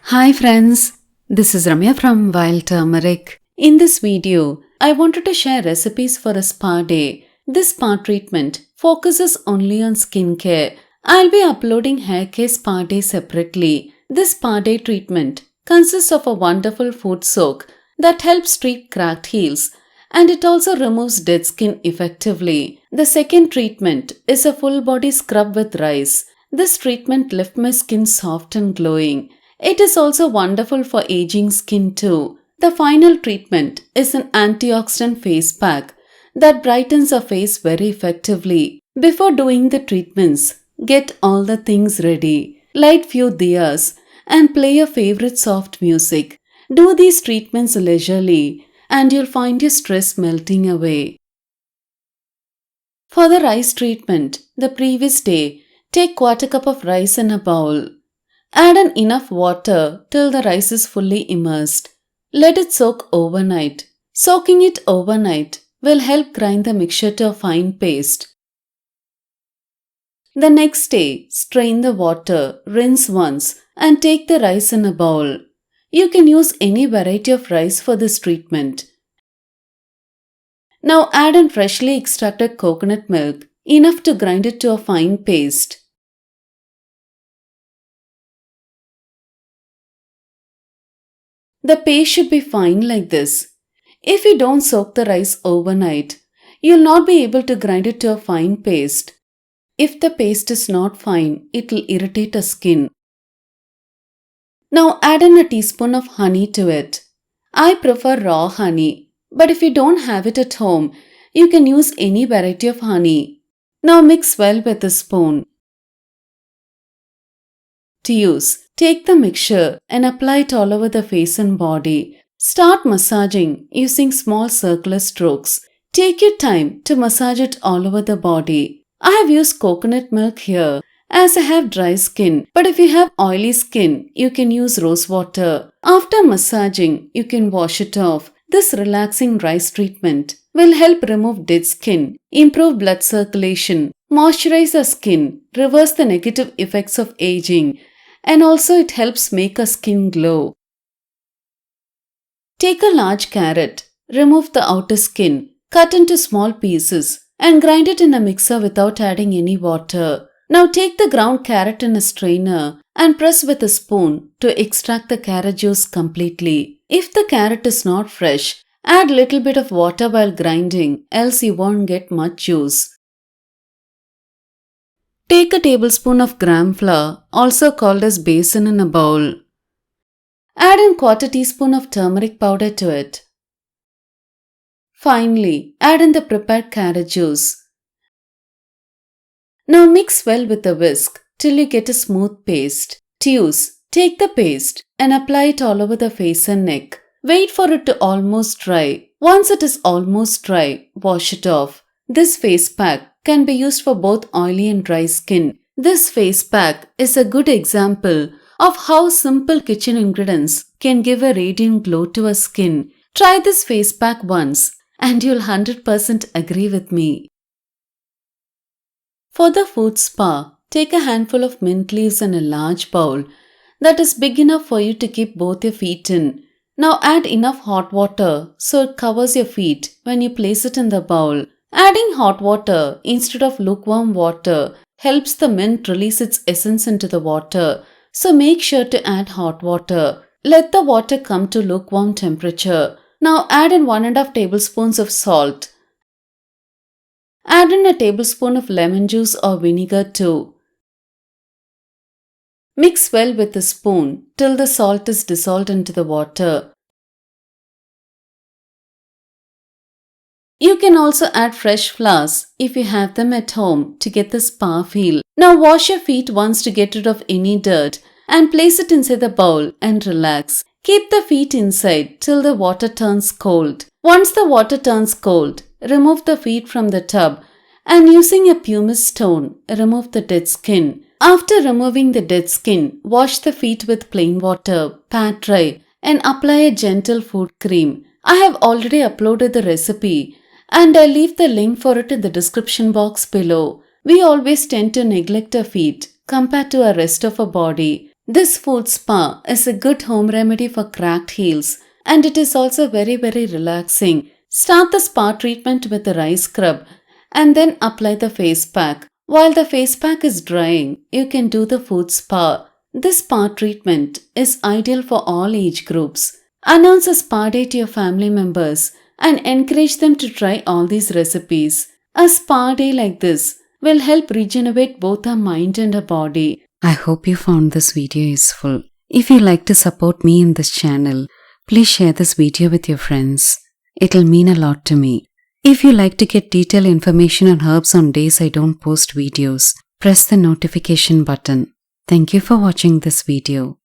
Hi friends, this is Ramya from Wild Turmeric. In this video, I wanted to share recipes for a spa day. This spa treatment focuses only on skincare. I'll be uploading hair care spa day separately. This spa day treatment consists of a wonderful foot soak that helps treat cracked heels, and it also removes dead skin effectively. The second treatment is a full body scrub with rice. This treatment left my skin soft and glowing. It is also wonderful for aging skin too. The final treatment is an antioxidant face pack that brightens our face very effectively. Before doing the treatments, get all the things ready. Light few diyas and play your favorite soft music. Do these treatments leisurely and you'll find your stress melting away. For the rice treatment, the previous day, take quarter cup of rice in a bowl. Add in enough water till the rice is fully immersed. Let it soak overnight. Soaking it overnight will help grind the mixture to a fine paste. The next day, strain the water, rinse once, and take the rice in a bowl. You can use any variety of rice for this treatment. Now add in freshly extracted coconut milk, enough to grind it to a fine paste. The paste should be fine like this. If you don't soak the rice overnight, you'll not be able to grind it to a fine paste. If the paste is not fine, it will irritate the skin. Now add in a teaspoon of honey to it. I prefer raw honey, but if you don't have it at home, you can use any variety of honey. Now mix well with a spoon. To use, take the mixture and apply it all over the face and body. Start massaging using small circular strokes. Take your time to massage it all over the body. I have used coconut milk here as I have dry skin, but if you have oily skin, you can use rose water. After massaging, you can wash it off. This relaxing rice treatment will help remove dead skin, improve blood circulation, moisturize our skin, reverse the negative effects of aging, and also it helps make our skin glow. Take a large carrot, remove the outer skin, cut into small pieces, and grind it in a mixer without adding any water. Now take the ground carrot in a strainer and press with a spoon to extract the carrot juice completely. If the carrot is not fresh, add little bit of water while grinding, else you won't get much juice. Take a tablespoon of gram flour, also called as besan, in a bowl. Add in quarter teaspoon of turmeric powder to it. Finally, add in the prepared carrot juice. Now mix well with a whisk till you get a smooth paste. To use, take the paste and apply it all over the face and neck. Wait for it to almost dry. Once it is almost dry, wash it off. This face pack can be used for both oily and dry skin. This face pack is a good example of how simple kitchen ingredients can give a radiant glow to our skin. Try this face pack once and you'll 100% agree with me. For the foot spa, take a handful of mint leaves in a large bowl that is big enough for you to keep both your feet in. Now add enough hot water so it covers your feet when you place it in the bowl. Adding hot water instead of lukewarm water helps the mint release its essence into the water, so make sure to add hot water. Let the water come to lukewarm temperature. Now add in 1.5 tablespoons of salt. Add in a tablespoon of lemon juice or vinegar too. Mix well with a spoon till the salt is dissolved into the water. You can also add fresh flowers if you have them at home to get the spa feel. Now wash your feet once to get rid of any dirt and place it inside the bowl and relax. Keep the feet inside till the water turns cold. Once the water turns cold, remove the feet from the tub and using a pumice stone, remove the dead skin. After removing the dead skin, wash the feet with plain water, pat dry, and apply a gentle foot cream. I have already uploaded the recipe and I'll leave the link for it in the description box below. We always tend to neglect our feet compared to our rest of our body. This foot spa is a good home remedy for cracked heels and it is also very relaxing. Start the spa treatment with a rice scrub and then apply the face pack. While the face pack is drying, you can do the foot spa. This spa treatment is ideal for all age groups. Announce a spa day to your family members and encourage them to try all these recipes. A spa day like this will help regenerate both our mind and our body. I hope you found this video useful. If you like to support me in this channel, please share this video with your friends. It'll mean a lot to me. If you like to get detailed information on herbs on days I don't post videos, press the notification button. Thank you for watching this video.